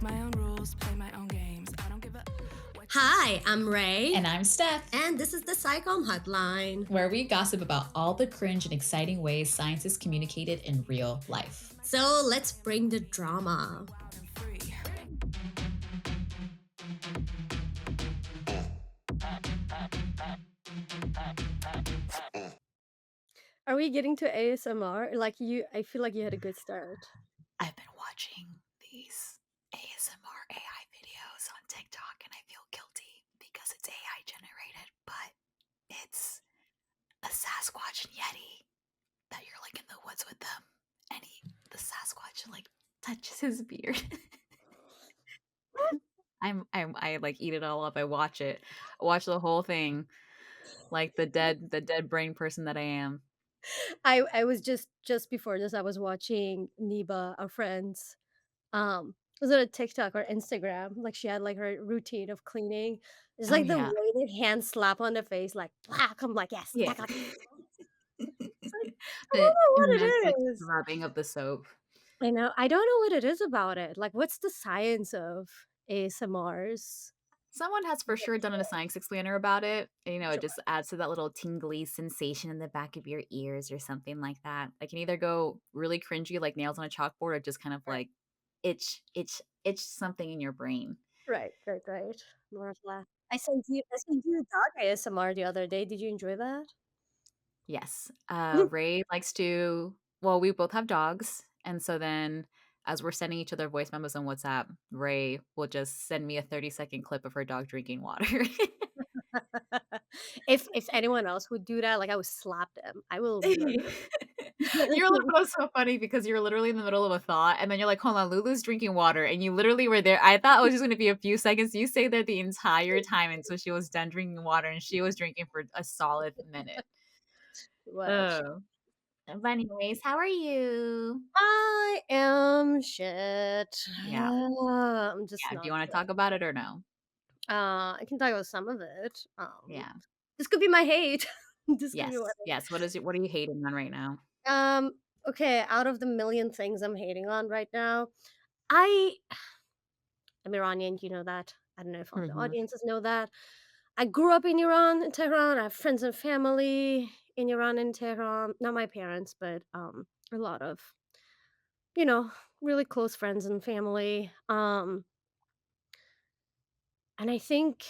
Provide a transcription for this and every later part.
Make my own rules, play my own games. I don't give a what you Hi, I'm Ray. And I'm Steph, And this is the SciComm Hotline. where we gossip about all the cringe and exciting ways science is communicated in real life. So let's bring the drama. wild and free. Are we getting to ASMR? I feel like you had a good start. I've been watching these ASMR AI videos on TikTok and I feel guilty because it's AI generated, but it's a Sasquatch and Yeti that you're like in the woods with them and the Sasquatch like touches his beard. I like eat it all up. I watch it. I watch the whole thing like the dead brain person that I am. I was just before this, I was watching Niba, our friends. Was it a TikTok or Instagram? Like she had like her routine of cleaning. It's Oh like the yeah. way the hand slap on the face, like whack. I'm like, yes, Yeah. like, it's like I don't The know what immense like it is. scrubbing of the soap. I know. I don't know what it is about it. Like, what's the science of ASMRs? Someone has for sure done a science explainer about it. You know, it Sure. just adds to that little tingly sensation in the back of your ears or something like that. I can either go really cringy, like nails on a chalkboard, or just kind of Right. like itch something in your brain. Right. More of that. I sent you dog ASMR the other day. Did you enjoy that? Yes. Ray likes to, well, we both have dogs. And so then as we're sending each other voice memos on WhatsApp, Ray will just send me a 30-second clip of her dog drinking water. If anyone else would do that, like I would slap them. I will murder. That was so funny because you're literally in the middle of a thought, and then you're like, "Hold on, Lulu's drinking water," and you literally were there. I thought it was just gonna be a few seconds. You stayed there the entire time until she was done drinking water, and she was drinking for a solid minute. Well, Oh. But anyways, how are you? I am shit. Yeah, I'm just yeah. Do not you wanna good. talk about it or no? I can talk about some of it. Yeah. This could be my hate. This could be Yes, what. yes. What are you hating on right now? Um. Okay. Out of the million things I'm hating on right now, I I'm Iranian. You know that. I don't know if all the Mhm. audiences know that. I grew up in Iran, in Tehran. I have friends and family in Iran and Tehran. Not my parents, but a lot of you know really close friends and family. And I think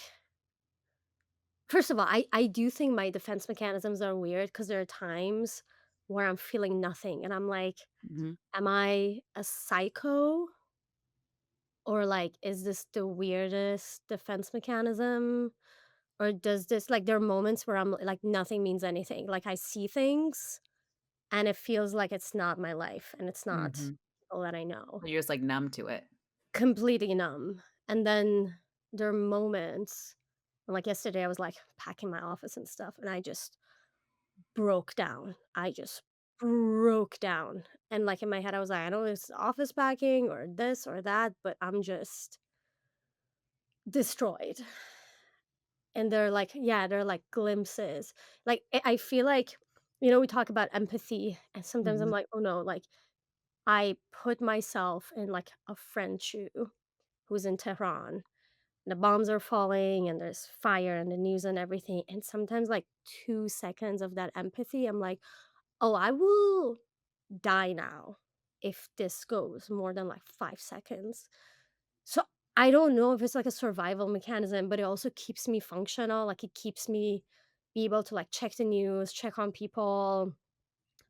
first of all, I do think my defense mechanisms are weird because there are times where I'm feeling nothing, and I'm like, Mhm. am I a psycho or like is this the weirdest defense mechanism? Or does this like there are moments where I'm like nothing means anything. Like I see things and it feels like it's not my life and it's not Mhm. people that I know. You're just like numb to it. Completely numb. And then there are moments like yesterday I was like packing my office and stuff and I just broke down. I just broke down. And like in my head I was like, I don't know if it's office packing or this or that, but I'm just destroyed. And they're like yeah, they're like glimpses. Like, I feel like, we talk about empathy, and sometimes I'm Mhm. like, "Oh, no," like, I put myself in, like, a friend's shoe who's in Tehran, and the bombs are falling, and there's fire and the news and everything, and sometimes, like, 2 seconds of that empathy, I'm like, "Oh, I will die now if this goes more than, like, 5 seconds." So, I don't know if it's like a survival mechanism, but it also keeps me functional, like, it keeps me be able to, like, check the news, check on people,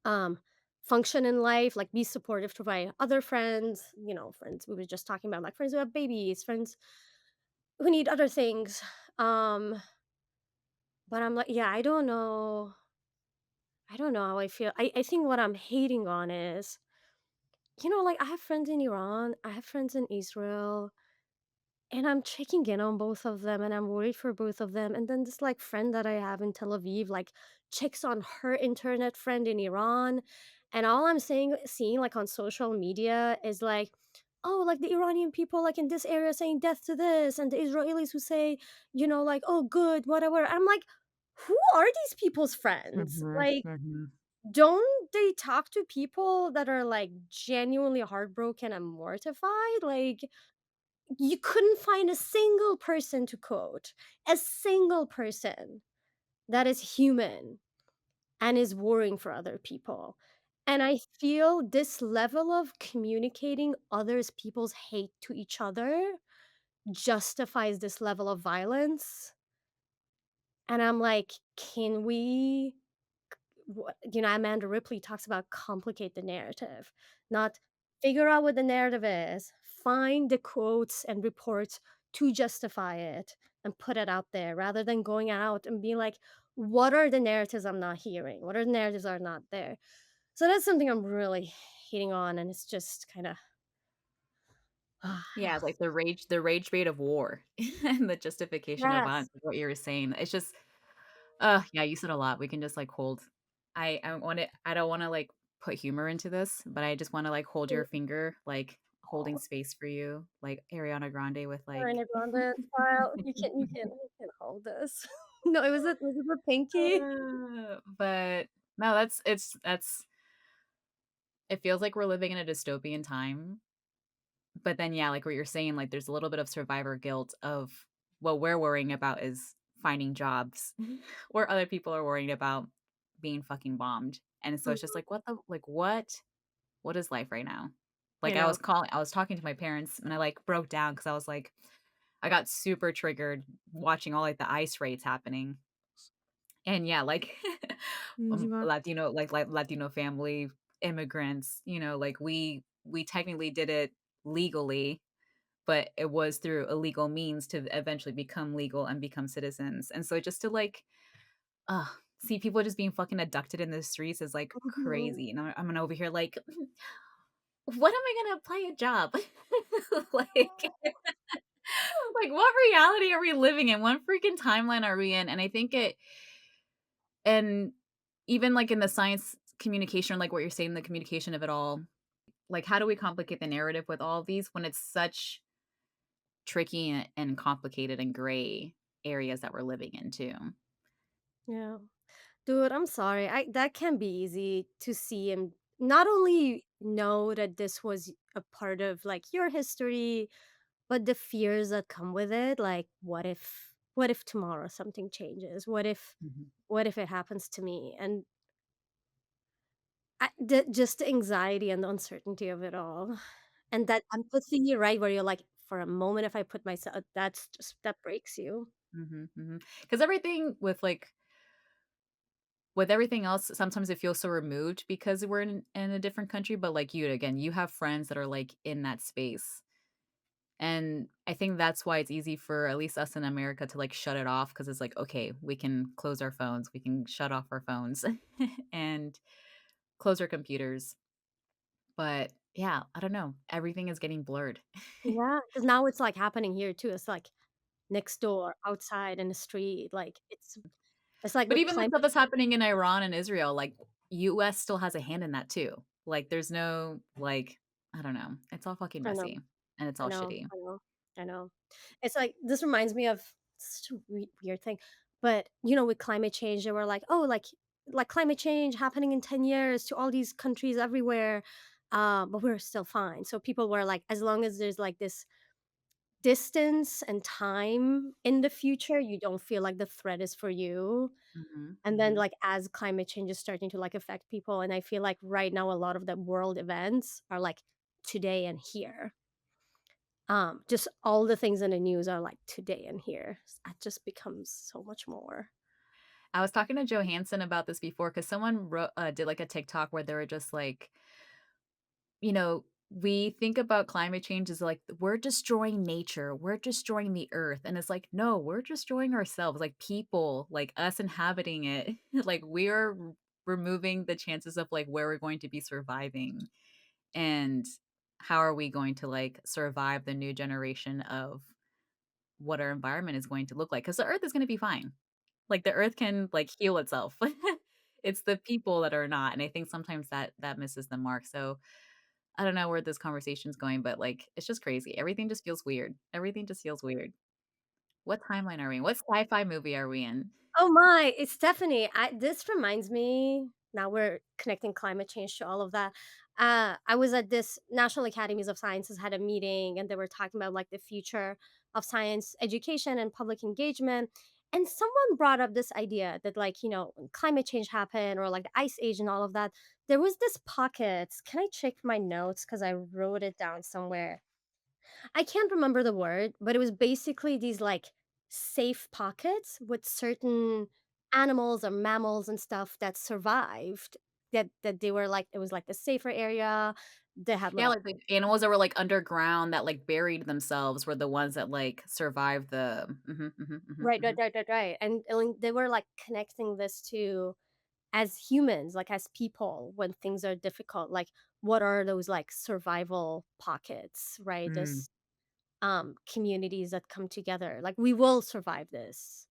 um, function in life, like, be supportive to my other friends, friends we were just talking about, like, friends who have babies, friends who need other things, um, but I'm like, yeah, I don't know how I feel. I think what I'm hating on is, like, I have friends in Iran, I have friends in Israel. And I'm checking in on both of them, and I'm worried for both of them. And then this like friend that I have in Tel Aviv, like checks on her internet friend in Iran, and all I'm seeing like on social media is like, oh, like the Iranian people like in this area saying death to this, and the Israelis who say, like, oh, good, whatever. I'm like, who are these people's friends? Mhm. Like, Mhm. don't they talk to people that are like genuinely heartbroken and mortified? Like, you couldn't find a single person to quote, a single person that is human and is worrying for other people. And I feel this level of communicating others people's hate to each other justifies this level of violence. And I'm like, can we Amanda Ripley talks about complicate the narrative, not figure out what the narrative is, find the quotes and reports to justify it and put it out there rather than going out and being like, what are the narratives I'm not hearing? What are the narratives are not there? So that's something I'm really hitting on, and it's just kind of Yeah, it's like the rage bait of war and the justification of yes. violence is what you were saying. It's just yeah, you said a lot. We can just, like, hold I don't wanna, like, put humor into this, but I just wanna, like, hold your finger, like, holding Oh, space for you, like Ariana Grande with, like Ariana Grande style. You can hold this. No, was it the pinky? but no, that's it feels like we're living in a dystopian time, but then, yeah, like what you're saying, like, there's a little bit of survivor guilt of what we're worrying about is finding jobs, where other people are worrying about being fucking bombed, and so it's just Mhm. like, what is life right now? You Like, know. I was talking to my parents, and I, like, broke down because I was like I got super triggered watching all, like, the ICE raids happening, and yeah, like, Latino family, immigrants, like, we technically did it legally, but it was through illegal means to eventually become legal and become citizens, and so just to, like, ugh, see people just being fucking abducted in the streets is, like, Mhm. crazy, and I'm over here like, "When am I gonna apply a job?" Like like, what reality are we living in? What freaking timeline are we in? And I think it and even, like, in the science communication, like what you're saying, the communication of it all, like, how do we complicate the narrative with all of these when it's such tricky and complicated and gray areas that we're living in too? Yeah. Dude, I'm sorry. I That can be easy to see and not only know that this was a part of like your history, but the fears that come with it. Like, what if tomorrow something changes? Mhm. What if it happens to me? And just the anxiety and the uncertainty of it all. And that empathy, right? Where you're like, for a moment, if I put myself, that breaks you. Mhm, mhm. 'Cause everything with everything else, sometimes it feels so removed because we're in a different country, but like you, again, you have friends that are, like, in that space. And I think that's why it's easy for at least us in America to, like, shut it off because it's like, "Okay, we can close our phones, we can shut off our phones and close our computers." But, yeah, I don't know, everything is getting blurred. Yeah, because now it's like happening here too. It's like next door, outside in the street. Like it's like But with even the climate. stuff that's happening in Iran and Israel, like, US still has a hand in that too. Like, there's no, like I don't know, it's all fucking I know. messy, and it's I all know, shitty. I know, I know. It's like this reminds me of such a weird thing, but with climate change, they were like, "Oh, like climate change happening in 10 years to all these countries everywhere, but we're still fine." So people were like, as long as there's like this distance and time in the future, you don't feel like the threat is for you. Mhm, And then, mhm. like, as climate change is starting to like affect people, and I feel like right now a lot of the world events are like today and here. Just all the things in the news are like today and here. It just becomes so much more. I was talking to Joe Hansen about this before because someone did, like, a TikTok where they were just like, we think about climate change as like we're destroying nature, we're destroying the earth. And it's like, no, we're destroying ourselves, like people, like us inhabiting it. Like we are removing the chances of like where we're going to be surviving and how are we going to like survive the new generation of what our environment is going to look like because the earth is going to be fine. Like the earth can like heal itself. It's the people that are not, and I think sometimes that misses the mark. So I don't know where this conversation's going, but, like, it's just crazy. Everything just feels weird. Everything just feels weird. What timeline are we in? What sci-fi movie are we in? Oh my, it's Stephanie. This reminds me. Now we're connecting climate change to all of that. I was at this National Academies of Sciences had a meeting, and they were talking about like the future of science education and public engagement. And someone brought up this idea that, like, when climate change happened or like the ice age and all of that, there was this pockets. Can I check my notes? Because I wrote it down somewhere. I can't remember the word, but it was basically these like safe pockets with certain animals or mammals and stuff that survived. That they were like, it was like the safer area. They had Yeah, little like, the animals that were, like, underground that, like, buried themselves were the ones that, like, survived the right, right, right, right, right. And they were like connecting this to as humans, like as people, when things are difficult, like what are those like survival pockets, right? Mm. This communities that come together. Like we will survive this.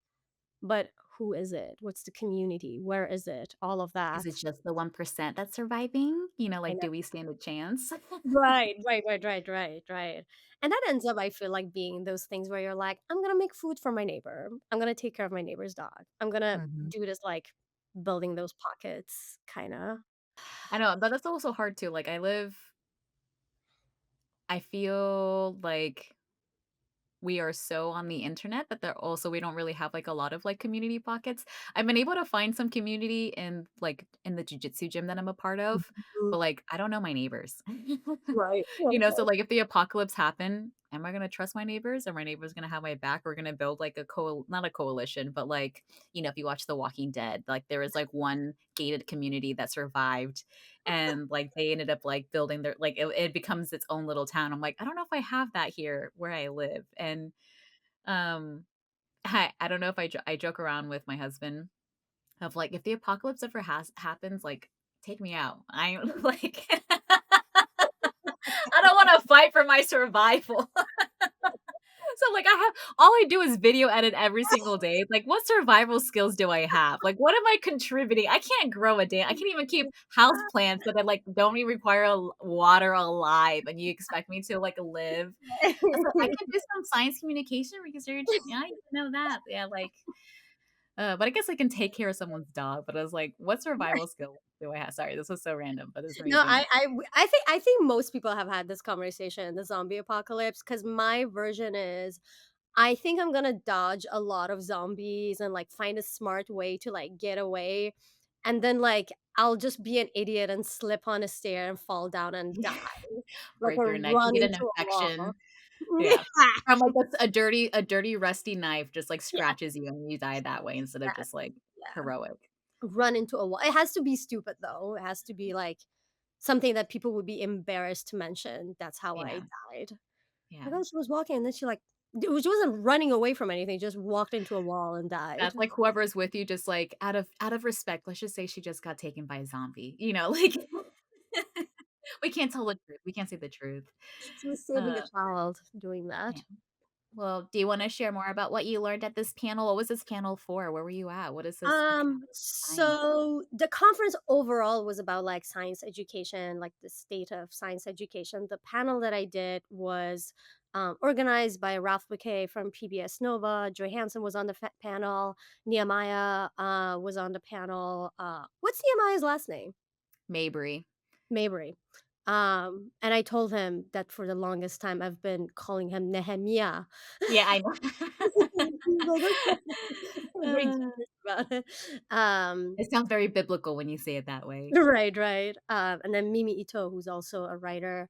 But who is it? What's the community? Where is it? All of Is that. it just the 1% that's surviving? I Like, know. do we stand a chance? Right, right, right, right, right, right. And that ends up, I feel like, being those things where you're like, I'm gonna make food for my neighbor. I'm gonna take care of my neighbor's dog. I'm gonna Mhm. do this like building those pockets kinda. I know, but that's also hard too, like, I feel like we are so on the internet that there also we don't really have, like, a lot of, like, community pockets. I've been able to find some community in, like, in the jujitsu gym that I'm a part of, Mhm. but, like, I don't know my neighbors. Right, right, So, right. like, if the apocalypse happened, am I gonna trust my neighbors? Are my neighbors gonna have my back? We're gonna build, like, a not a coalition, but, like, if you watch The Walking Dead, like, there was, like, one gated community that survived, and, like, they ended up, like, building their like, it becomes its own little town. I'm like, "I don't know if I have that here where I live," and, um, I don't know if I joke around with my husband of, like, "If the apocalypse ever has happens, like, take me out." I like I don't wanna fight for my survival. So, like, I have all I do is video edit every single day. Like, what survival skills do I have? Like, what am I contributing? I can't grow a day. I can't even keep house plants that I, like, don't even require water alive, and you expect me to, like, live? So, I can do some science communication research. Yeah, I know that. Yeah, like, but I guess I can take care of someone's dog, but I was like, what survival skill do I have? Sorry, this was so random, but this made me No, think. I think most people have had this conversation, the zombie apocalypse, because my version is I think I'm gonna dodge a lot of zombies and like find a smart way to like get away. And then like I'll just be an idiot and slip on a stair and fall down and die. Like Break or your neck, you run get an into a infection. wall. Yeah. From, like, a dirty, rusty knife just, like, Yeah, scratches you and you die that way instead of yes, just, like, yeah. heroic. Run into a wall. It has to be stupid though. It has to be like something that people would be embarrassed to mention. That's how I Yeah, died. yeah. Like, oh, she was walking and then she like she wasn't running away from anything, just walked into a wall and died. That's, like, whoever's with you just, like, out of respect, let's just say she just got taken by a zombie, like, we can't tell the truth, we can't say the truth. She was saving a Uh, child doing yeah. that. Well, do you wanna share more about what you learned at this panel? What was this panel for? Where were you at? What is this Academy of Science? So the conference overall was about like science education, like the state of science education. The panel that I did was organized by Ralph Bouquet from PBS Nova. Joy Hansen was on the panel. Nehemiah was on the panel. What's Nehemiah's last name? Mabry. Mabry. And I told him that for the longest time I've been calling him Nehemiah. Yeah, I He's like, okay. Very know. curious about it. Um, It sounds very biblical when you say it that way. right, right. And then Mimi Ito, who's also a writer.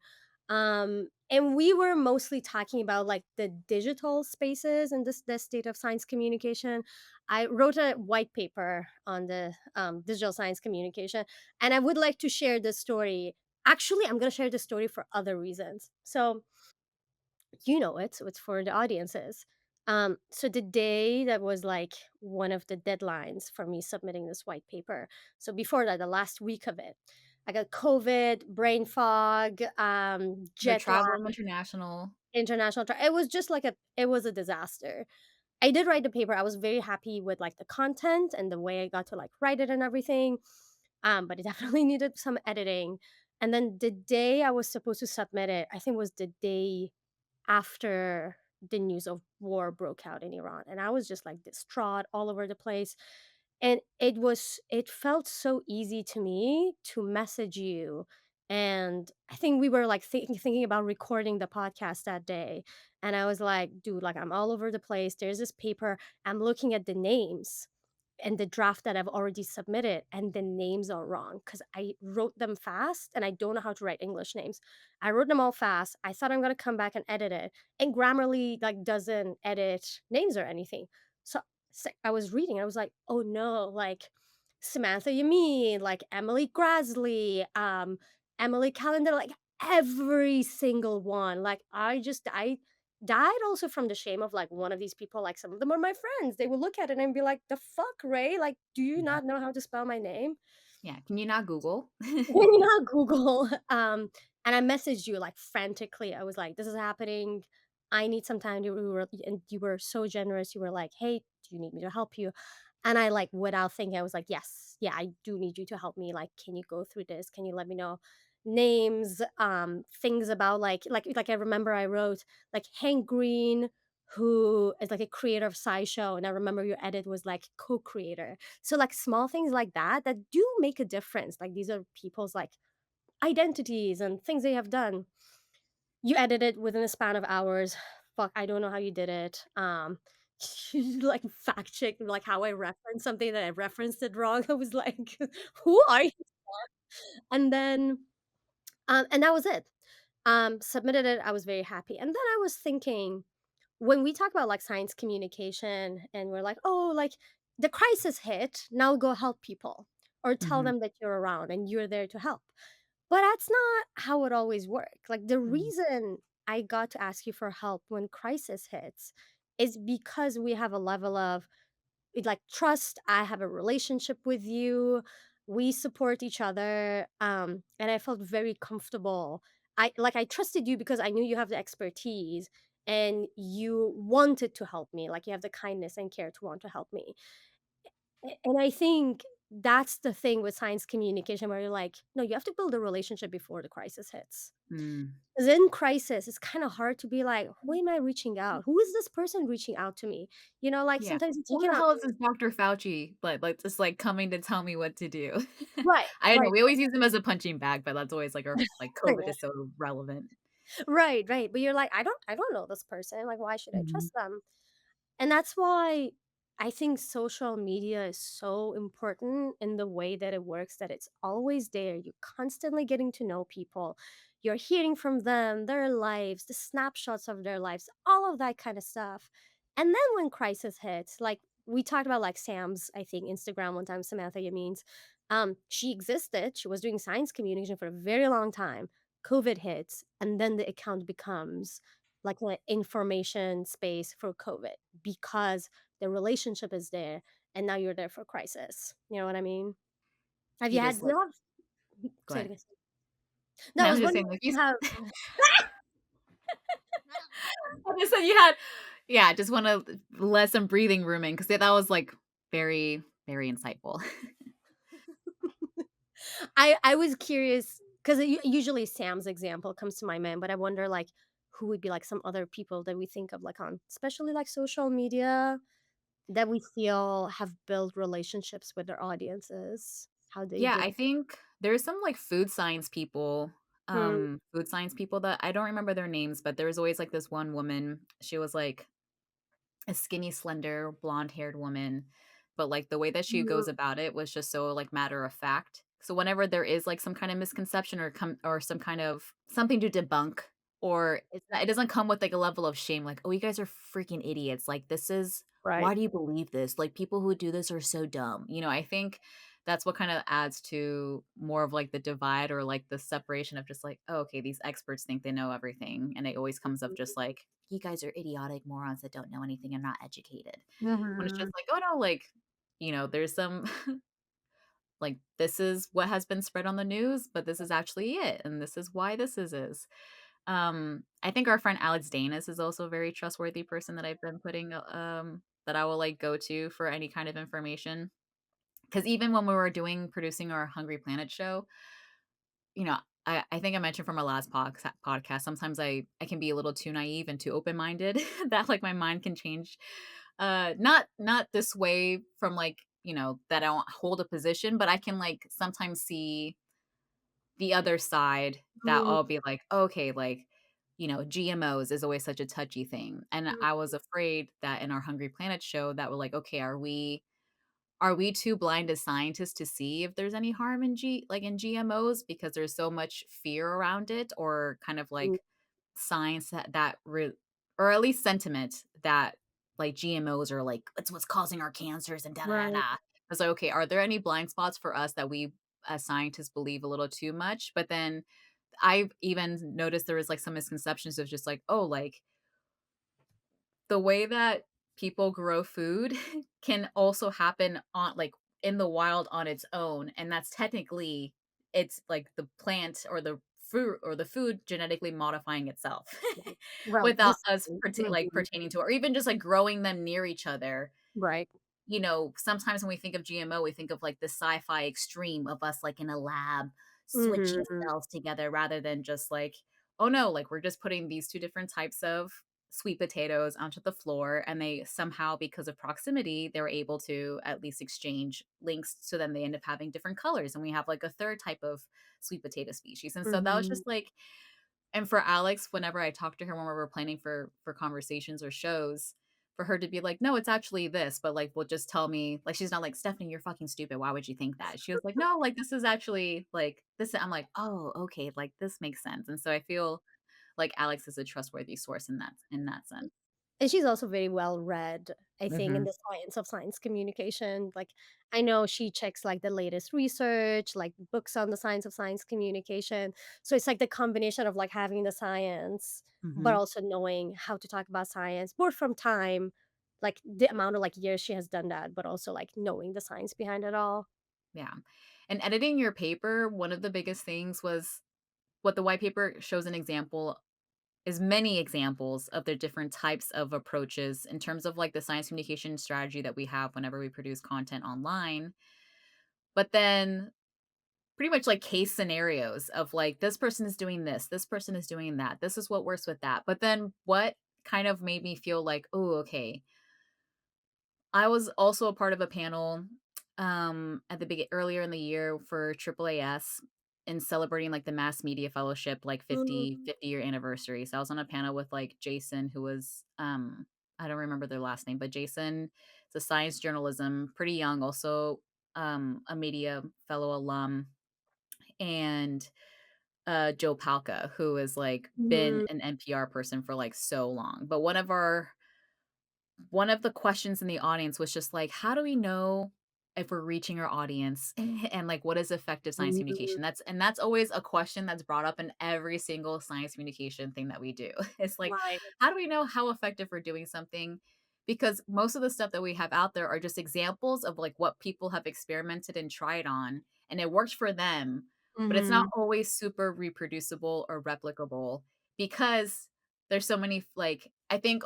And we were mostly talking about like the digital spaces and this state of science communication. I wrote a white paper on the digital science communication, and I would like to share this story. Actually, I'm going to share this story for other reasons. So you know it, so it's for the audiences. So the day that was like one of the deadlines for me submitting this white paper. So before that, the last week of it, I got COVID, brain fog, The jet lag, Travel International. it was just like it was a disaster. I did write the paper. I was very happy with like the content and the way I got to like write it and everything. But it definitely needed some editing. And then the day I was supposed to submit it, I think was the day after the news of war broke out in Iran, and I was just like distraught all over the place. And it felt so easy to me to message you And I think we were like thinking about recording the podcast that day. And I was like, dude, like I'm all over the place. There's this paper. I'm looking at the names and the draft that I've already submitted, and the names are wrong because I wrote them fast and I don't know how to write English names. I wrote them all fast. I thought I'm gonna come back and edit it. And Grammarly like doesn't edit names or anything. So I was reading, I was like, oh no, like Samantha Yamin, like Emily Grasley, Emily Calendar, like every single one. Like I died also from the shame of like one of these people, like some of them are my friends. They will look at it and be like, the fuck, Ray? Like, do you Yeah. not know how to spell my name? Yeah. Can you not Google? Can you not Google? And I messaged you like frantically. I was like, this is happening. I need some time. And you were so generous. You were like, hey, do you need me to help you? And I like without thinking, I was like, yes, yeah, I do need you to help me. Like, can you go through this? Can you let me know names, things about like I remember I wrote like Hank Green, who is like a creator of SciShow, and I remember your edit was like co-creator. So like small things like that that do make a difference. Like these are people's like identities and things they have done. You edited within a span of hours. Fuck, I don't know how you did it. You like fact checked like how I referenced something that I referenced it wrong. I was like, who are you? And then and that was it. Submitted it. I was very happy. And then I was thinking, when we talk about like science communication and we're like, oh, like the crisis hit, now go help people or tell Mhm. them that you're around and you're there to help. But that's not how it always works. Like the Mhm. reason I got to ask you for help when crisis hits is because we have a level of like trust. I have a relationship with you. We support each other. And I felt very comfortable. I trusted you because I knew you have the expertise and you wanted to help me. Like you have the kindness and care to want to help me. And I think that's the thing with science communication where you're like, no, you have to build a relationship before the crisis hits. Mm. Because in crisis, it's kind of hard to be like, who am I reaching out? Who is this person reaching out to me? You know, like Yeah. sometimes you take Who it the out. hell is this Dr. Fauci? Like just like coming to tell me what to do. Right, I don't know. right, We always use him as a punching bag, but that's always like our like COVID is so relevant. right, right. But you're like, I don't know this person. Like, why should I Mhm. trust them? And that's why I think social media is so important in the way that it works, that it's always there. You're constantly getting to know people. You're hearing from them, their lives, the snapshots of their lives, all of that kind of stuff. And then when crisis hits, like we talked about like Sam's, I think, Instagram one time, Samantha Yameen's, she existed. She was doing science communication for a very long time. COVID hits, and then the account becomes like an information space for COVID because the relationship is there and now you're there for crisis. You know what I mean? Have You you had just you like know go say it ahead. again. No, No, I I was was just wondering saying like if you you have I just said you had yeah, just wanna let some breathing room in because that was like very, very insightful. I was curious because usually Sam's example comes to my mind, but I wonder like who would be like some other people that we think of like on especially like social media that we feel have built relationships with their audiences. How they Yeah, did I it. think there's some, like, Hmm. food science people that I don't remember their names, but there was always, like, this one woman, she was, like, a skinny, slender, blonde-haired woman, but, like, the way that she goes about it was just so, like, matter of fact. So whenever there is, like, some kind of misconception or some kind of something to debunk, or it doesn't come with, like, a level of shame, like, "Oh, you guys are freaking idiots, like, this is Right. why do you believe this? Like, people who do this are so dumb." I think that's what kinda adds to more of, like, the divide or, like, the separation of just like, "Oh, okay, these experts think they know everything," and it always comes up just like, "You guys are idiotic morons that don't know anything and not educated." When it's just Mhm. like, "Oh, no," like, there's some like, "This is what has been spread on the news, but this is actually it, and this is why this is." I think our friend Alex Danis is also a very trustworthy person that I've been putting, that I will, like, go to for any kind of information. Because even when we were producing our Hungry Planet show, you know, I think I mentioned from our last podcast, sometimes I can be a little too naive and too open-minded that, like, my mind can change. Not this way from, like, that I don't hold a position, but I can, like, sometimes see the other side that Mm, I'll be like, "Okay, like, GMOs is always such a touchy thing." And I mm, was afraid that in our Hungry Planet show that we're like, "Okay, are we too blind as scientists to see if there's any harm in in GMOs because there's so much fear around it or kind of mm, like science or at least sentiment that like GMOs are like it's what's causing our cancers and da da da." right. Da." I was like, okay, are there any blind spots for us that we as scientists believe a little too much? But then I've even noticed there was like some misconceptions of just like, oh, like the way that people grow food can also happen on like in the wild on its own, and that's technically it's like the plant or the fruit or the food genetically modifying itself Right. Well, without this us like mhm, pertaining to or even just like growing them near each other. right. Sometimes when we think of GMO, we think of like the sci-fi extreme of us like in a lab switching Mhm, cells together rather than just like, oh no, like we're just putting these two different types of sweet potatoes onto the floor and they somehow because of proximity they were able to at least exchange links so then they end up having different colors and we have like a third type of sweet potato species. And so that was mhm. just like and for Alex, whenever I talk to her when we were planning for conversations or shows, for her to be like, "No, it's actually this," but, like, will just tell me like, she's not like, "Stephanie, you're fucking stupid. Why would you think that?" She was like, "No, like, this is actually, like, this" I'm like, "Oh, okay, like, this makes sense." And so I feel like Alex is a trustworthy source in that sense. And she's also very well read, I think, in Mhm, the science of science communication. Like, I know she checks like the latest research, like books on the science of science communication. So it's like the combination of like having the science, but mhm, also knowing how to talk about science, both from time, like the amount of like years she has done that, but also like knowing the science behind it all. yeah. And editing your paper, one of the biggest things was what the white paper shows an example is many examples of the different types of approaches in terms of like the science communication strategy that we have whenever we produce content online. But then pretty much like case scenarios of like this person is doing this person is doing that. This is what works with that. But then what kind of made me feel like, oh, okay, I was also a part of a panel, at the earlier in the year for AAAS in celebrating, like, the Mass Media Fellowship, like, Mm, 50-year anniversary. So I was on a panel with, like, Jason, who was, I don't remember their last name, but Jason is a science journalism, pretty young, also, a media fellow alum, and, Joe Palca, who has, like, been mm, an NPR person for, like, so long. But one of the questions in the audience was just like, "How do we know if we're reaching our audience?" And, like, "What is effective science mm, communication?" That's always a question that's brought up in every single science communication thing that we do. It's like, right. how do we know how effective we're doing something? Because most of the stuff that we have out there are just examples of, like, what people have experimented and tried on, and it worked for them, but it's not Mhm, always super reproducible or replicable because there's so many, like I think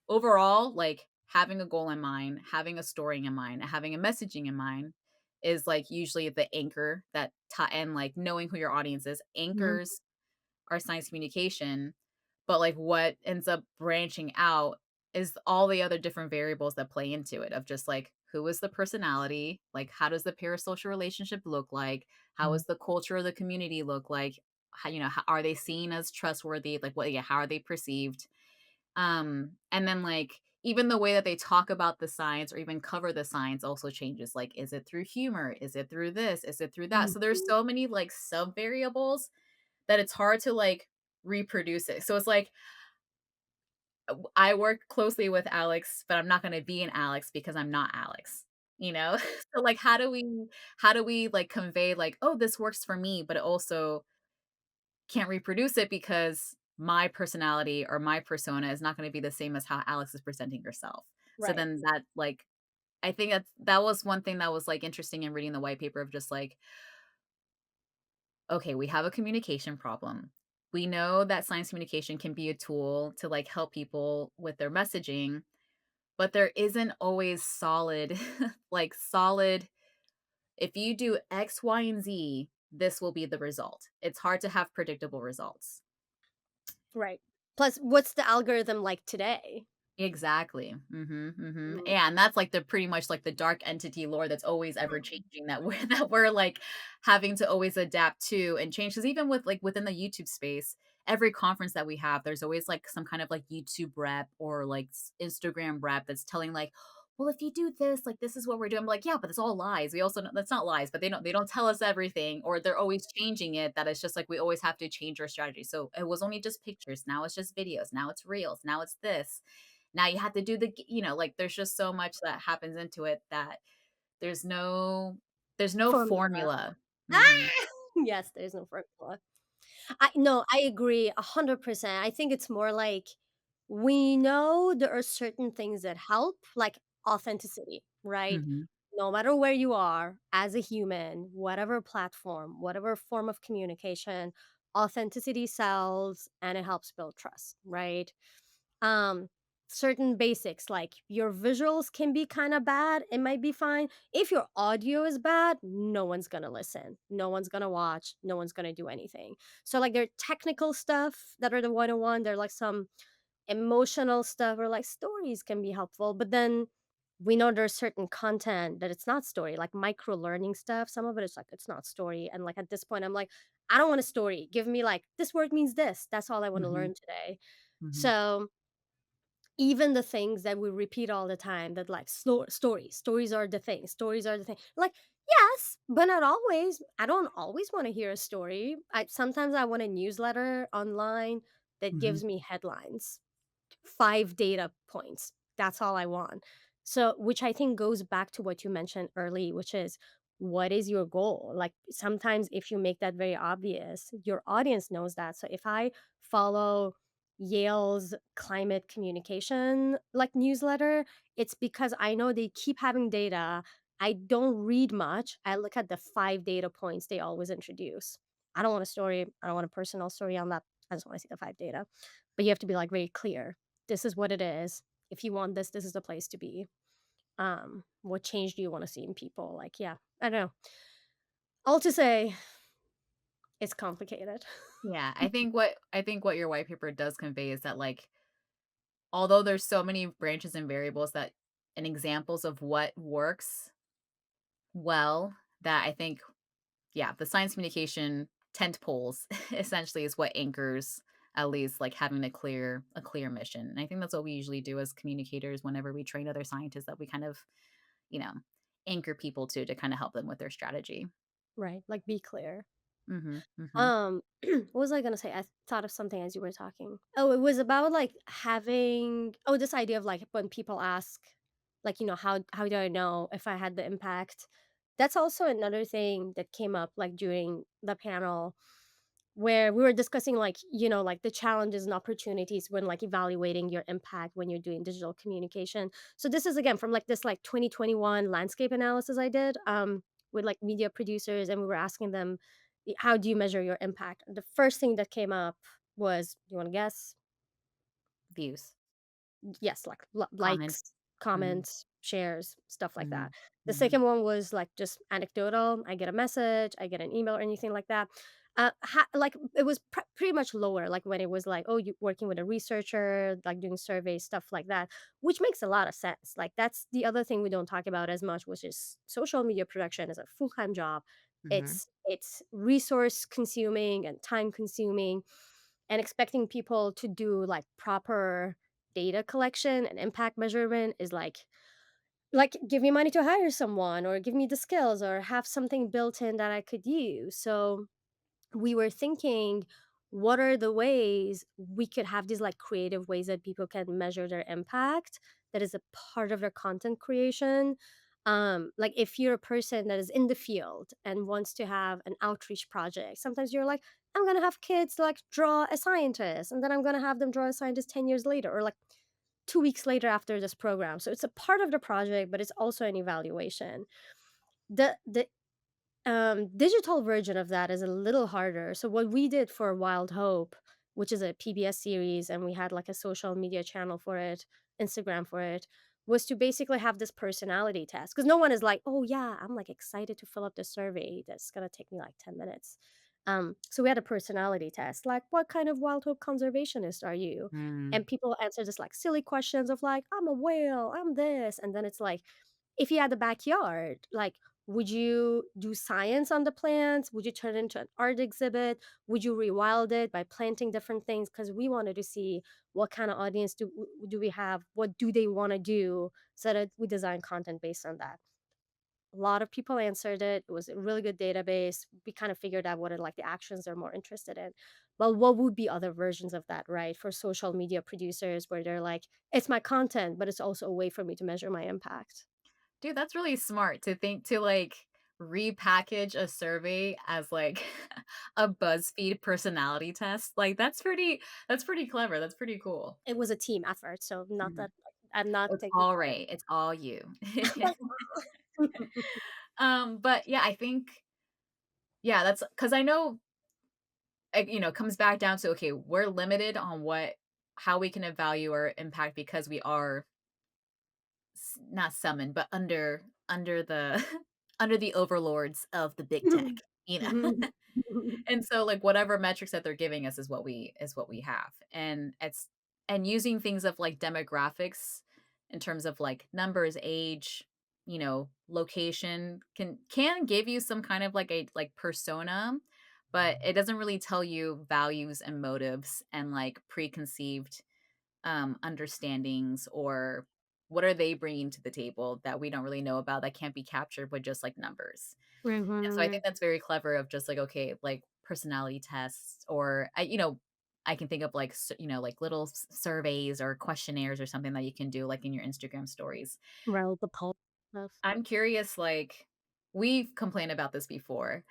overall, like, having a goal in mind, having a story in mind, having a messaging in mind is, like, usually the anchor that and, like, knowing who your audience is mhm, anchors our science communication, but, like, what ends up branching out is all the other different variables that play into it of just, like, who is the personality? Like, how does the parasocial relationship look like? How is the culture of the community look like? How are they seen as trustworthy? Like, how are they perceived? And then, like, even the way that they talk about the science or even cover the science also changes. Like, is it through humor? Is it through this? Is it through that? So there's mhm, so many, like, sub variables that it's hard to, like, reproduce it. So it's like, I work closely with Alex, but I'm not gonna be an Alex because I'm not Alex, you know? So, like, how do we, like, convey, like, "Oh, this works for me," but it also can't reproduce it because my personality or my persona is not gonna be the same as how Alex is presenting herself. So right. then that, like I think that was one thing that was, like, interesting in reading the white paper of just, like, okay, we have a communication problem. We know that science communication can be a tool to, like, help people with their messaging, but there isn't always solid solid, "If you do X, Y, and Z, this will be the result." It's hard to have predictable results. Right. Plus, what's the algorithm like today? Exactly. Mhm, mhm. Mm, And that's, like, the pretty much, like, the dark entity lore that's always ever changing that we're that we're, like, having to always adapt to and change. Because even with, like, within the YouTube space, every conference that we have, there's always, like, some kind of, like, YouTube rep or, like, Instagram rep that's telling, like, "Well, if you do this, like, this is what we're doing." I'm like, "Yeah, but it's all lies." We also know that's not lies, but they don't tell us everything, or they're always changing it, that it's just, like, we always have to change our strategy. So, it was only just pictures, now it's just videos, now it's reels, now it's this. Now you have to do like, there's just so much that happens into it that there's no there's no formula. formula. Mhm. Ah! Yes, there's no formula. I no, I agree 100%. I think it's more like we know there are certain things that help, like authenticity, right? Mhm. No matter where you are as a human, whatever platform, whatever form of communication, authenticity sells and it helps build trust, right? Um Certain basics like your visuals can be kind of bad, it might be fine. If your audio is bad, no one's going to listen. No one's going to watch, no one's going to do anything. So like there are technical stuff that are the 101, there are like some emotional stuff or like stories can be helpful, but then we know there's certain content that it's not story, like micro learning stuff. Some of it is like it's not story, and like at this point I'm like, I don't want a story, give me like this word means this, that's all I want to Mhm. learn today. Mhm. So even the things that we repeat all the time, that like stories are the thing, stories are the thing, like yes, but not always. I don't always want to hear a story. Sometimes I want a newsletter online that Mhm. gives me headlines, 5 data points. That's all I want. So, which I think goes back to what you mentioned early, which is what is your goal? Like sometimes if you make that very obvious, your audience knows that. So if I follow Yale's climate communication like newsletter, it's because I know they keep having data. I don't read much. I look at the 5 data points they always introduce. I don't want a story. I don't want a personal story on that. I just want to see the 5 data. But you have to be like very clear. This is what it is. If you want this, this is the place to be. What change do you want to see in people? Like, yeah, I don't know. All to say, it's complicated. Yeah, I think what your white paper does convey is that, like, although there's so many branches and variables that and examples of what works well, that I think, yeah, the science communication tent poles essentially is what anchors at least, like, having a clear mission. And I think that's what we usually do as communicators whenever we train other scientists, that we kind of, you know, anchor people to kinda help them with their strategy. Right. Like, be clear. Mhm, mhm. What was I gonna say? I thought of something as you were talking. Oh, it was about like having this idea of like when people ask, like, how do I know if I had the impact? That's also another thing that came up like during the panel where we were discussing like, like the challenges and opportunities when like evaluating your impact when you're doing digital communication. So this is again from like this like 2021 landscape analysis I did with like media producers, and we were asking them, how do you measure your impact? The first thing that came up was, do you want to guess? Views, Yes, like comments. likes, Mhm, comments, shares, stuff like that. mhm, The mhm. second one was like just anecdotal. I get a message, I get an email or anything like that. Like it was pretty much lower, like when it was like, oh, you working with a researcher, like doing surveys, stuff like that, which makes a lot of sense. Like that's the other thing we don't talk about as much, which is social media production is a full time job. Mhm, It's resource consuming and time consuming, and expecting people to do like proper data collection and impact measurement is like give me money to hire someone or give me the skills or have something built in that I could use. So we were thinking, what are the ways we could have these like creative ways that people can measure their impact that is a part of their content creation. Like if you're a person that is in the field and wants to have an outreach project, sometimes you're like, I'm gonna have kids like draw a scientist, and then I'm gonna have them draw a scientist 10 years later, or like 2 weeks later after this program. So it's a part of the project, but it's also an evaluation. The digital version of that is a little harder. So what we did for Wild Hope, which is a PBS series, and we had like a social media channel for it, Instagram for it, was to basically have this personality test. Because no one is like, oh yeah, I'm like excited to fill up the survey. That's gonna take me like 10 minutes. So we had a personality test, like, what kind of wildlife conservationist are you? Mm. And people answer just like silly questions of like, I'm a whale, I'm this. And then it's like, if you had a backyard, like, would you do science on the plants? Would you turn it into an art exhibit? Would you rewild it by planting different things? Because we wanted to see what kind of audience do we have? What do they want to do? So that we design content based on that. A lot of people answered it. It was a really good database. We kind of figured out what are like the actions they're more interested in. But what would be other versions of that, right? For social media producers where they're like, it's my content, but it's also a way for me to measure my impact. Dude, that's really smart to think to, like, repackage a survey as, like, a BuzzFeed personality test. Like, that's pretty clever, that's pretty cool. It was a team effort, so not Mhm. that I'm not It's taking all credit. right, it's all you. Like, But yeah, I think yeah, that's because I know, comes back down to, okay, we're limited on how we can evaluate our impact because we are not summoned, but under the under the overlords of the big tech, you know? And so, like, whatever metrics that they're giving us is what we have, and using things of, like, demographics in terms of, like, numbers, age, location can give you some kind of, like, a, like, persona, but it doesn't really tell you values and motives and, like, preconceived, understandings, or what are they bringing to the table that we don't really know about that can't be captured with just, like, numbers. And so I Mhm. think that's very clever of just like, okay, like personality tests, or I can think of like, like little surveys or questionnaires or something that you can do like in your Instagram stories. Roll the pulse stuff. I'm curious, like, we've complained about this before,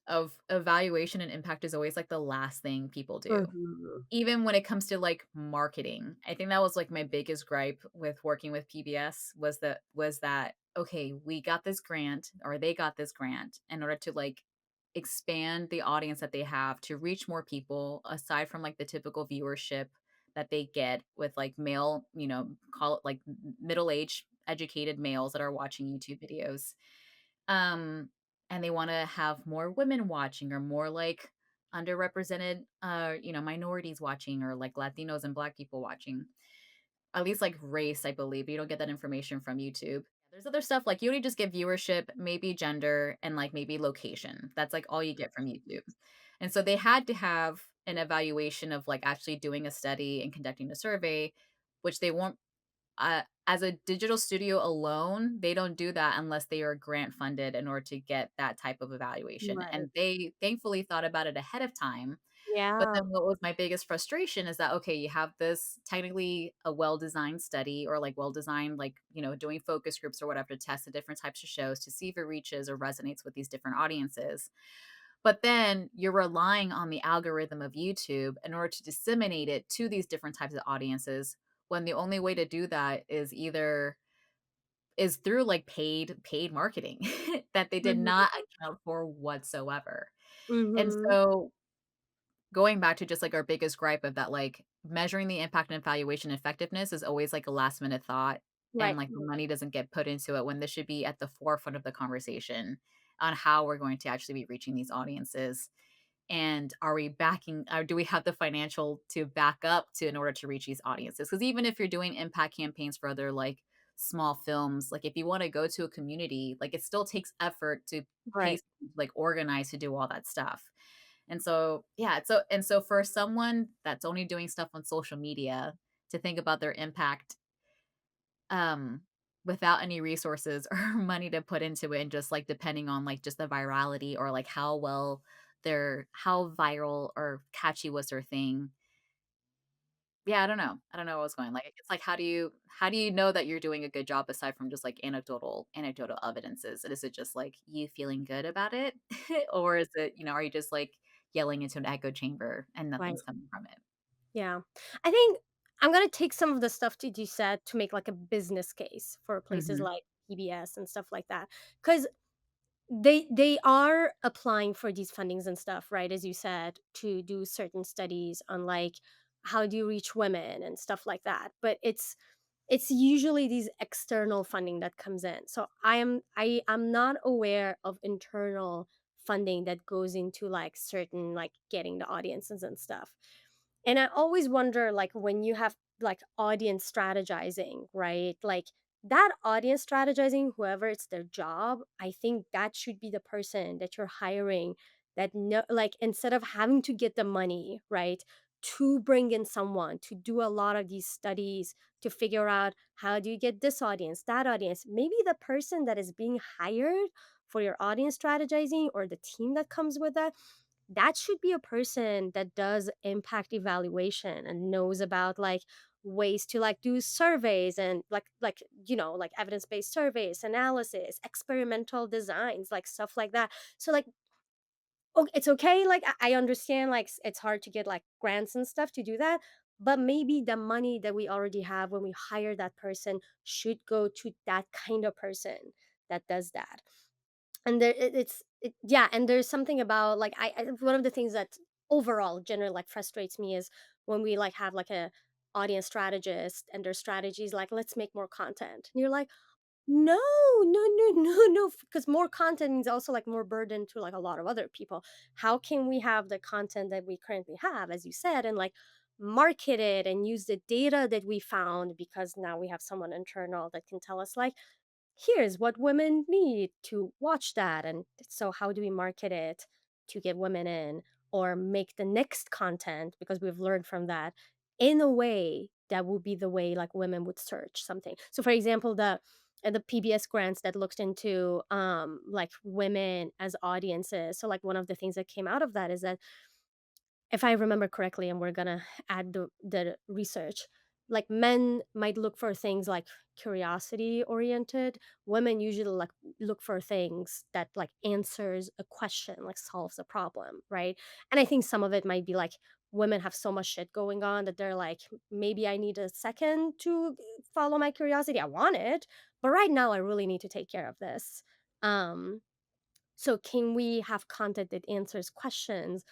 of evaluation and impact is always like the last thing people do. Mhm. Even when it comes to, like, marketing, I think that was, like, my biggest gripe with working with PBS was that, okay, we got this grant, or they got this grant in order to, like, expand the audience that they have to reach more people aside from, like, the typical viewership that they get with, like, male, call it, like, middle-aged, educated males that are watching YouTube videos. Um, and they wanna have more women watching, or more, like, underrepresented, minorities watching, or, like, Latinos and Black people watching. At least, like, race, I believe. You don't get that information from YouTube. There's other stuff, like, you only just get viewership, maybe gender, and, like, maybe location. That's, like, all you get from YouTube. And so they had to have an evaluation of, like, actually doing a study and conducting a survey, which they won't as a digital studio alone, they don't do that unless they are grant funded in order to get that type of evaluation, Right. and they thankfully thought about it ahead of time. But Yeah. then what was my biggest frustration is that, okay, you have this technically a well-designed study, or, like, well-designed, like, doing focus groups or whatever to test the different types of shows to see if it reaches or resonates with these different audiences. But then you're relying on the algorithm of YouTube in order to disseminate it to these different types of audiences, when the only way to do that is through, like, paid marketing that they did Mhm. not account for whatsoever. And Mhm. so, going back to just, like, our biggest gripe of that, like, measuring the impact and evaluation effectiveness is always, like, a last minute thought, and, Right. like, the money doesn't get put into it when this should be at the forefront of the conversation on how we're going to actually be reaching these audiences. And are we backing, or do we have the financial to back up to in order to reach these audiences? Because even if you're doing impact campaigns for other, like, small films, like, if you wanna go to a community, like, it still takes effort to pay Right. someone to, like, organize to do all that stuff. And so, yeah, so for someone that's only doing stuff on social media to think about their impact, um, without any resources or money to put into it, and just, like, depending on, like, just the virality, or, like, how viral or catchy was their thing. Yeah, I don't know. I don't know what's going, like, it's like, how do you know that you're doing a good job aside from just, like, anecdotal evidences? And is it just, like, you feeling good about it? Or is it, are you just, like, yelling into an echo chamber and Right. nothing's coming from it? Yeah. I think I'm gonna take some of the stuff that you said to make like a business case for places Mhm. like PBS and stuff like that. Because they are applying for these fundings and stuff, right? As you said, to do certain studies on like how do you reach women and stuff like that. But it's usually these external funding that comes in. So I am not aware of internal funding that goes into like certain like getting the audiences and stuff. And I always wonder, like, when you have like audience strategizing, right? Like that audience strategizing, whoever it's their job, I think that should be the person that you're hiring, that no, like instead of having to get the money, right? To bring in someone to do a lot of these studies to figure out how do you get this audience, that audience, maybe the person that is being hired for your audience strategizing or the team that comes with that, that should be a person that does impact evaluation and knows about like ways to like do surveys and like like evidence-based surveys, analysis, experimental designs, like stuff like that. So like, it's okay, like I understand like it's hard to get like grants and stuff to do that, but maybe the money that we already have when we hire that person should go to that kind of person that does that. And yeah, and there's something about like one of the things that overall generally like frustrates me is when we like have like a audience strategist and their strategies like let's make more content, and you're like, no, no, no, no, no, because more content means also like more burden to like a lot of other people. How can we have the content that we currently have, as you said, and like market it and use the data that we found, because now we have someone internal that can tell us like, here's what women need to watch that. And so how do we market it to get women in, or make the next content, because we've learned from that, in a way that would be the way like women would search something. So for example, the PBS grants that looked into like women as audiences. So like one of the things that came out of that is that, if I remember correctly, and we're gonna add the research, like men might look for things like curiosity oriented. Women usually like look for things that like answers a question, like solves a problem, right? And I think some of it might be like women have so much shit going on that they're like, maybe I need a second to follow my curiosity. I want it, but right now I really need to take care of this. Um, so can we have content that answers questions,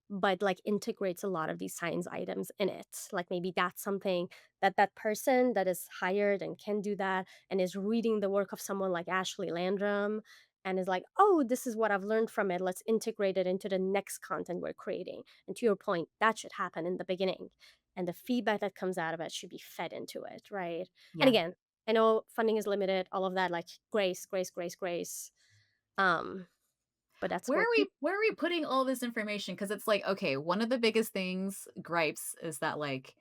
but like integrates a lot of these science items in it? Like maybe that's something that that person that is hired and can do that and is reading the work of someone like Ashley Landrum and is like, oh, this is what I've learned from it. Let's integrate it into the next content we're creating. And to your point, that should happen in the beginning. And the feedback that comes out of it should be fed into it, right? And Yeah. again, I know funding is limited, all of that, like grace, grace, grace, grace. Um, but that's Where what are we putting all this information? Because it's like, okay, one of the biggest things, gripes, is that like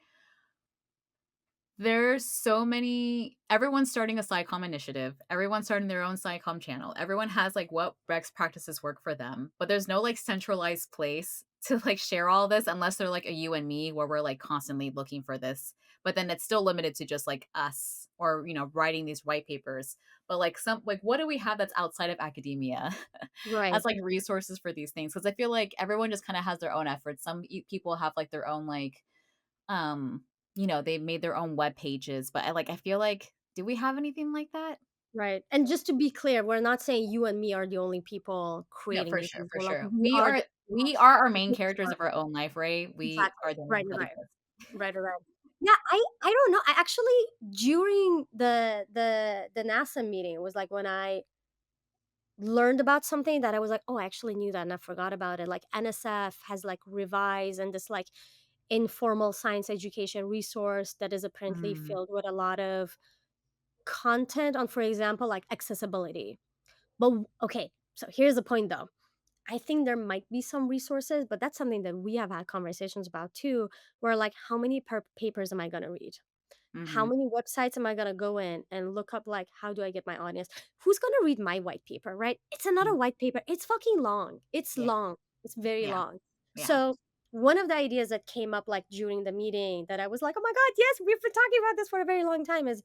there's so many, everyone's starting a SciComm initiative. Everyone's starting their own SciComm channel. Everyone has like what best practices work for them, but there's no like centralized place to like share all this unless they're like a you and me where we're like constantly looking for this. But then it's still limited to just like us or writing these white papers. But like some like what do we have that's outside of academia right. as like resources for these things? Because I feel like everyone just kind of has their own efforts. Some people have like their own like um, they made their own web pages, but I feel like do we have anything like that? Right. And just to be clear, we're not saying you and me are the only people No, creating for these sure, things. for We're like, sure. we We are the are we are our main groups characters are- of our own life, right? We exactly. are the ones Right, that right. exist. Right, right. Yeah, I don't know. I actually, during the NASA meeting, it was like when I learned about something that I was like, oh, I actually knew that and I forgot about it. Like NSF has like revised and this like informal science education resource that is apparently Mm, filled with a lot of content on, for example, like accessibility. But okay, so here's the point though. I think there might be some resources, but that's something that we have had conversations about too, where like, how many papers am I going to read? How mhm, many websites am I going to go in and look up, like, how do I get my audience? Who's going to read my white paper, right? It's another mm, white paper. It's fucking long. It's yeah, long. It's very yeah, long. yeah. So, one of the ideas that came up like during the meeting that I was like, oh my God, yes, we've been talking about this for a very long time is,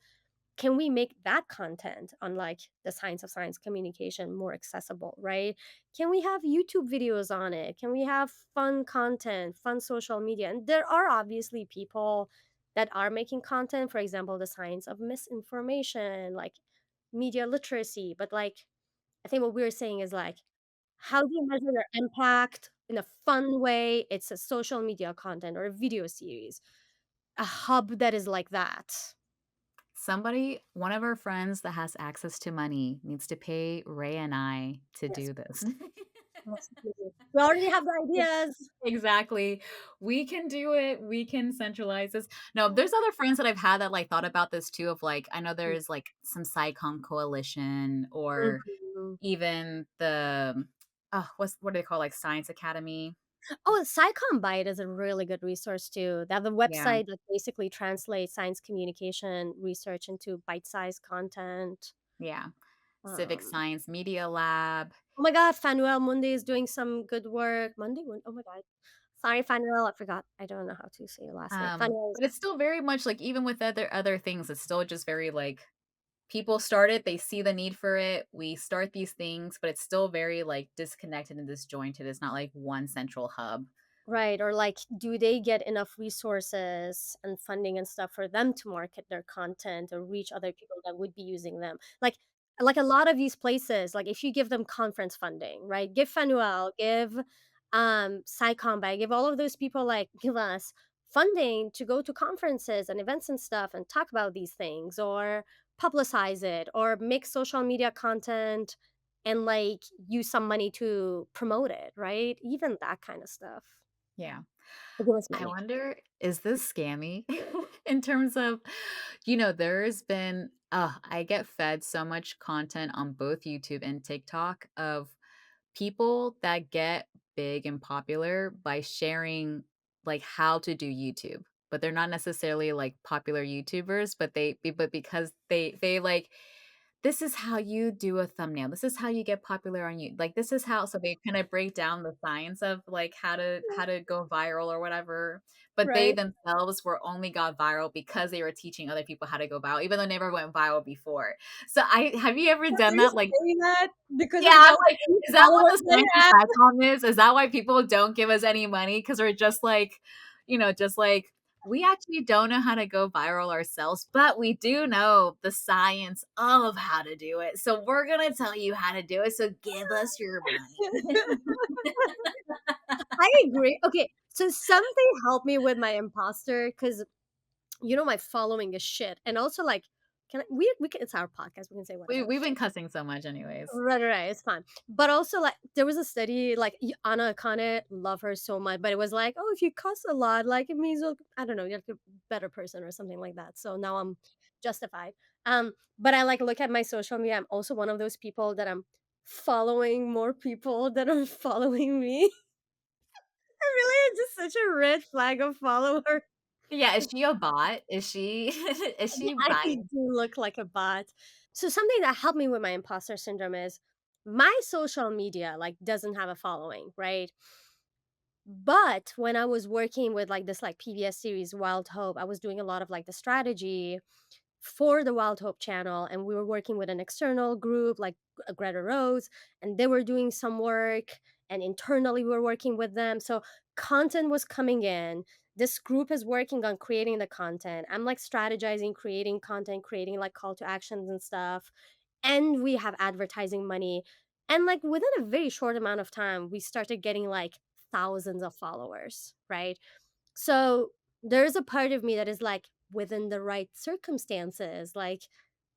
can we make that content on like the science of science communication more accessible, right? Can we have YouTube videos on it? Can we have fun content, fun social media? And there are obviously people that are making content, for example, the science of misinformation, like media literacy. But like, I think what we're saying is like, how do you measure their impact in a fun way? It's a social media content or a video series, a hub that is like that. One of our friends that has access to money needs to pay Ray and I to Yes. do this. Absolutely. We already have the ideas. Exactly. We can do it. We can centralize this. No, there's other friends that I've had that like thought about this too of like I know there's like some SciComm coalition or Mhm. even the what do they call like Science Academy? Oh, SciComm Byte is a really good resource too. They have a Yeah. website that basically translates science communication research into bite-sized content. Yeah. Civic Um, Science Media Lab. oh my God, Fanuel Mundi is doing some good work. Oh my God. Sorry, Fanuel, I forgot. I don't know how to say your last name. Fanuel is But it's still very much like even with other things, it's still just very like people start it, they see the need for it. We start these things, but it's still very like disconnected and disjointed. It's not like one central hub. right, or like, do they get enough resources and funding and stuff for them to market their content or reach other people that would be using them? Like a lot of these places, like if you give them conference funding, right? Give Fanuel, give SciComm, give all of those people like give us funding to go to conferences and events and stuff and talk about these things or publicize it or make social media content and like use some money to promote it, right? Even that kind of stuff. Yeah. Give us I money. wonder, is this scammy in terms of, there's been, I get fed so much content on both YouTube and TikTok of people that get big and popular by sharing like how to do YouTube, but they're not necessarily like popular YouTubers, but because they like this is how you do a thumbnail. This is how you get popular on you. Like this is how so they kind of break down the science of like how to go viral or whatever. But they Right? themselves were only got viral because they were teaching other people how to go viral, even though they never went viral before. So I have you ever Are done you that? Like saying that because yeah, of I'm how like, few is that what followers the they science have? of SciComm is? Is that why people don't give us any money? Because 'Cause we're just like, just like, we actually don't know how to go viral ourselves, but we do know the science of how to do it. So we're gonna tell you how to do it, so give us your money. I agree. Okay, so something helped me with my imposter because my following is shit, and also like, can I, we can, it's our podcast. We can say whatever. We've been cussing so much anyways. Right, right, right, it's fine. But also, like, there was a study, like, Anna Akane, love her so much, but it was like, oh, if you cuss a lot, like, it means, I don't know, you're like a better person or something like that. So now I'm justified. But I like look at my social media. I'm also one of those people that I'm following more people that are following me. I really am just such a red flag of follower. Yeah, is she a bot? Is she is Yeah, she I buying? do look like a bot. So something that helped me with my imposter syndrome is my social media like doesn't have a following, right? But when I was working with like this like PBS series Wild Hope, I was doing a lot of like the strategy for the Wild Hope channel, and we were working with an external group like Greta Rose, and they were doing some work, and internally we were working with them. So content was coming in. This group is working on creating the content. I'm like strategizing, creating content, creating like call to actions and stuff. And we have advertising money. And like within a very short amount of time, we started getting like thousands of followers, right? So there's a part of me that is like, within the right circumstances, like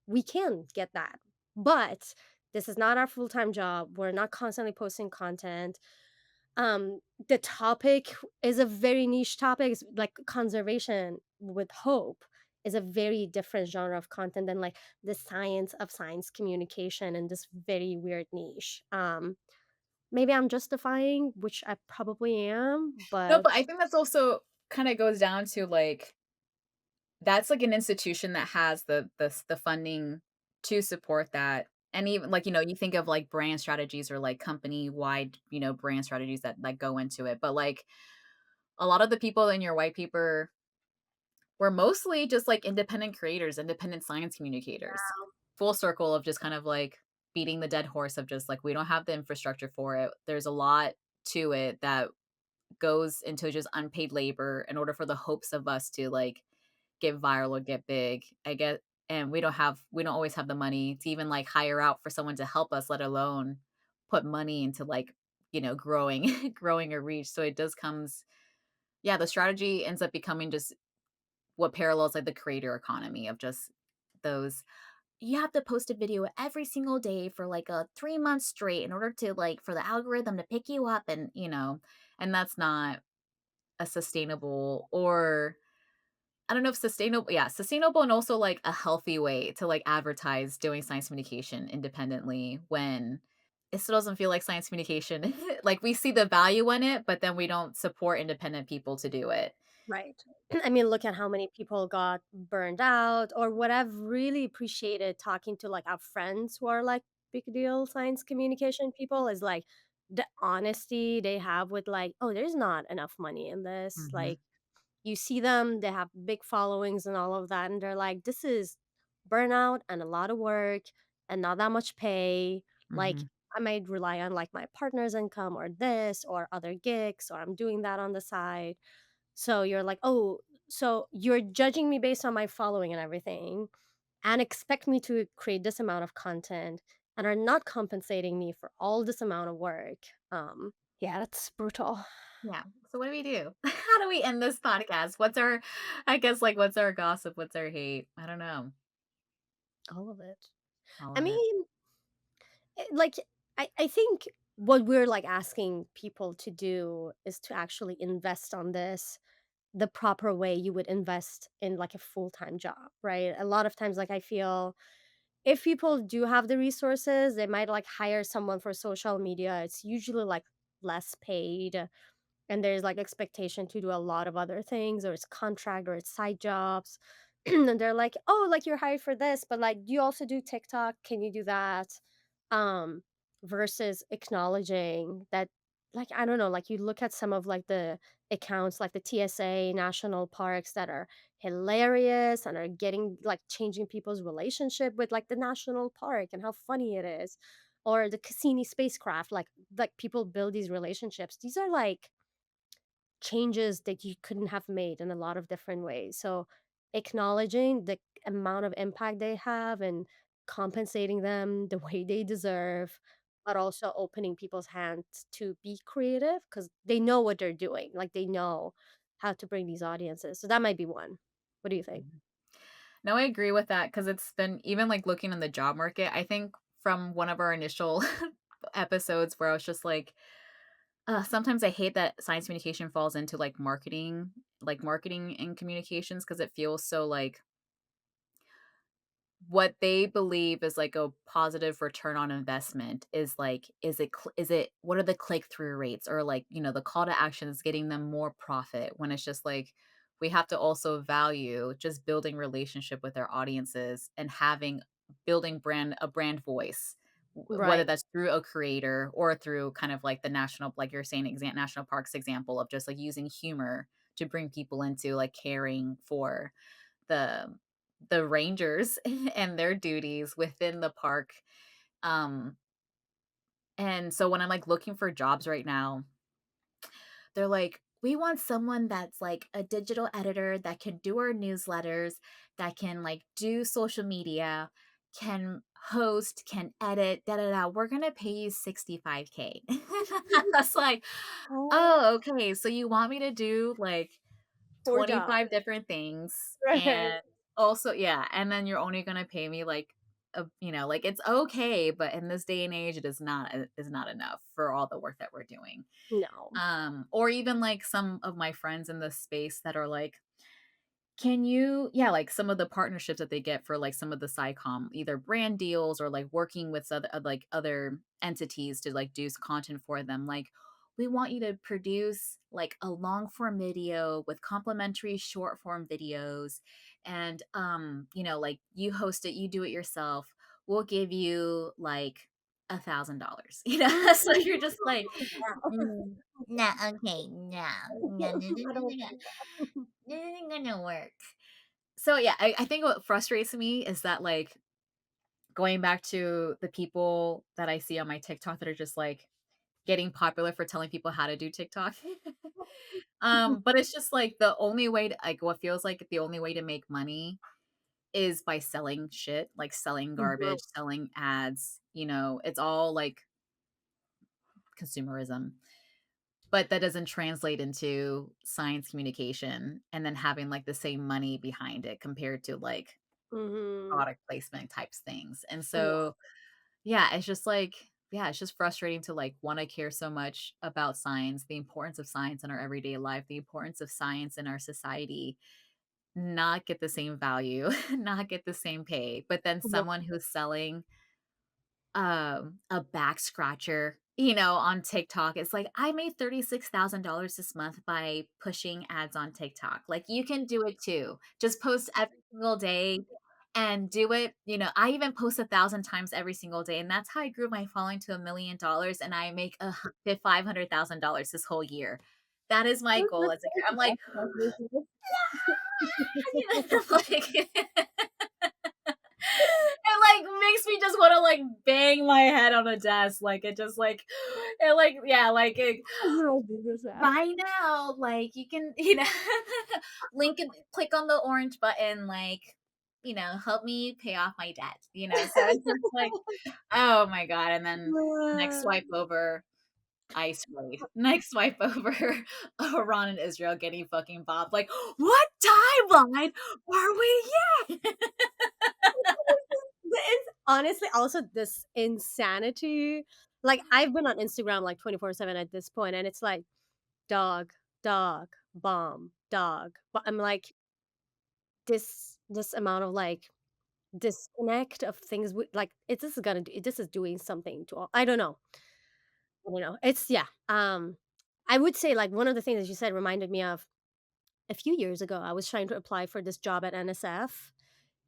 we can get that. But this is not our full-time job. We're not constantly posting content. The topic is a very niche topic. It's like conservation with hope is a very different genre of content than like the science of science communication and this very weird niche. Maybe I'm justifying, which I probably am, No, but but I think that's also kinda goes down to, like that's like an institution that has the funding to support that, and even, like, you think of, like, brand strategies or, like, company-wide, brand strategies that go into it, but, like, a lot of the people in your white paper were mostly just, like, independent creators, independent science communicators. Full circle of just kind of, like, beating the dead horse of just, like, we don't have the infrastructure for it. There's a lot to it that goes into just unpaid labor in order for the hopes of us to, like, get viral or get big. I get and we don't always have the money to even, like, hire out for someone to help us, let alone put money into, like, growing growing a reach. So it does comes yeah, the strategy ends up becoming just what parallels, like, the creator economy of just those. you have to post a video every single day for like a 3 months straight in order to like for the algorithm to pick you up, and and that's not a sustainable, or I don't know if sustainable, yeah, sustainable, and also like a healthy way to like advertise doing science communication independently when it still doesn't feel like science communication. Like we see the value in it, but then we don't support independent people to do it. Right. I mean, look at how many people got burned out, or what I've really appreciated talking to like our friends who are like big deal science communication people is like the honesty they have with like, oh, there's not enough money in this. Mhm, Like, you see them, they have big followings and all of that, and they're like, this is burnout and a lot of work and not that much pay. Like, mhm. I might rely on like my partner's income or this or other gigs, or I'm doing that on the side. So you're like, oh, so you're judging me based on my following and everything, and expect me to create this amount of content, and are not compensating me for all this amount of work. Yeah, that's brutal. Yeah. So what do we do? How do we end this podcast? What's our, I guess, like, what's our gossip? What's our hate? I don't know. All of it. All I of it. mean, like, I think what we're like asking people to do is to actually invest on this the proper way you would invest in like a full-time job, right? A lot of times, like, I feel if people do have the resources, they might like hire someone for social media. It's usually like less paid, and there's like expectation to do a lot of other things, or it's contract or it's side jobs. And they're like, oh, like you're hired for this, but like, do you also do TikTok? Can you do that? um versus acknowledging that, like, I don't know, like you look at some of like the accounts like the TSA national parks that are hilarious and are getting like changing people's relationship with like the national park and how funny it is, or the Cassini spacecraft, like people build these relationships. These are like changes that you couldn't have made in a lot of different ways. So acknowledging the amount of impact they have and compensating them the way they deserve, but also opening people's hands to be creative because they know what they're doing. Like they know how to bring these audiences. So that might be one. What do you think? Mhm. No, I agree with that because it's been even like looking in the job market. I think from one of our initial episodes where I was just like, sometimes I hate that science communication falls into like marketing and communications because it feels so like what they believe is like a positive return on investment is like, is it what are the click-through rates, or like, the call to action is getting them more profit, when it's just like we have to also value just building relationship with our audiences and having building brand voice, whether Right. that's through a creator or through kind of like the national, like you're saying, national parks example of just like using humor to bring people into like caring for the the rangers and their duties within the park. Um, and so when I'm like looking for jobs right now, they're like, we want someone that's like a digital editor that can do our newsletters, that can like do social media, can host, can edit, da da da. We're gonna pay you 65K. I was like, Oh, oh, okay. So you want me to do like poor job. 25 different things, Right. and also yeah, and then you're only gonna pay me like like it's okay, but in this day and age, it is not enough for all the work that we're doing. No. Or even like some of my friends in this space that are like, can you yeah, like some of the partnerships that they get for like some of the SciComm, either brand deals or like working with other entities to like do content for them. Like, we want you to produce like a long form video with complimentary short form videos, and like you host it, you do it yourself. We'll give you like $1,000. So you're just like, "Mm, nah, okay, no, no, no, no, I no, don't no, think that. no, this isn't gonna work." So yeah, I think what frustrates me is that like going back to the people that I see on my TikTok that are just like getting popular for telling people how to do TikTok. But it's just like the only way to like what feels like the only way to make money is by selling shit, like selling Mhm. garbage, selling ads, it's all like consumerism. But that doesn't translate into science communication and then having like the same money behind it compared to like Mhm. product placement types things. And Yeah. so, yeah, it's just like, yeah, it's just frustrating to like want to care so much about science, the importance of science in our everyday life, the importance of science in our society, not get the same value, not get the same pay. But then Yeah. someone who's selling a back scratcher, on TikTok, it's like, I made $36,000 this month by pushing ads on TikTok. Like, you can do it too. Just post every single day and do it. I even post 1,000 times every single day. And that's how I grew my following to $1 million. And I make $500,000 this whole year. That is my goal as a I'm like, like it like makes me just want to like bang my head on a desk. Like it just like it like yeah, like it, I'll do this app. by now, like you can, link it, click on the orange button, like, help me pay off my debt, So it's just like, oh my God. And then next swipe over, ice raid. Next swipe over, Iran and Israel getting fucking bombed. Like, what timeline are we in? It's honestly also this insanity. Like I've been on Instagram like 24/7 at this point, and it's like dog, dog, bomb, dog. But I'm like this amount of like disconnect of things with like this is gonna do this is doing something to all. I don't know. I don't know. It's yeah. I would say like one of the things that you said reminded me of a few years ago. I was trying to apply for this job at NSF.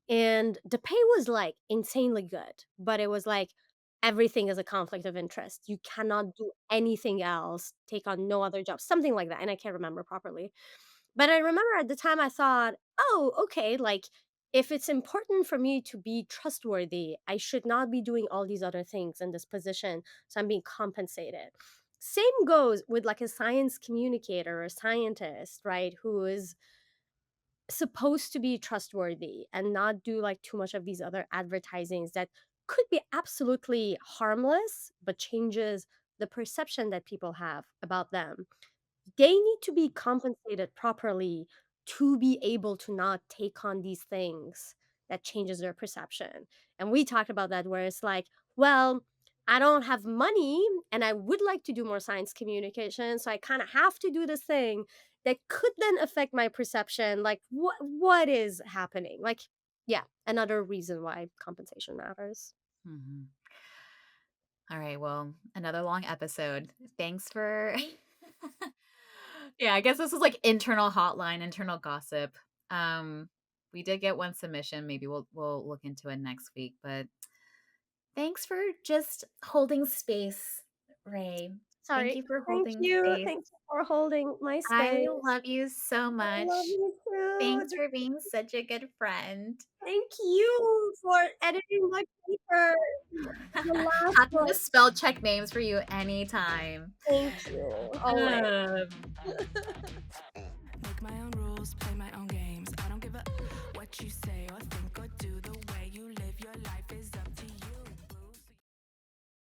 And the pay was, like, insanely good, but it was like, everything is a conflict of interest. You cannot do anything else, take on no other job, something like that, and I can't remember properly. But I remember at the time I thought, "Oh, okay, like, if it's important for me to be trustworthy, I should not be doing all these other things in this position, so I'm being compensated." Same goes with, like, a science communicator or scientist, right, who is supposed to be trustworthy and not do like too much of these other advertisings that could be absolutely harmless but changes the perception that people have about them. They need to be compensated properly to be able to not take on these things that changes their perception. And we talked about that where it's like, well, I don't have money and I would like to do more science communication, so I kind of have to do this thing that could then affect my perception. Like what is happening? Like yeah, another reason why compensation matters. Mhm. All right, well, another long episode. Thanks for Yeah, I guess this is like internal hotline, internal gossip. Um, we did get one submission. Maybe we'll look into it next week, but thanks for just holding space, Ray. Thank Sorry. you for Thank holding you. space. Thank you for holding my I space. love you so I love much. you too. Thanks for being such a good friend. Thank you for editing my paper. The last Happy one. to spell check names for you anytime. Thank you. Always. Um,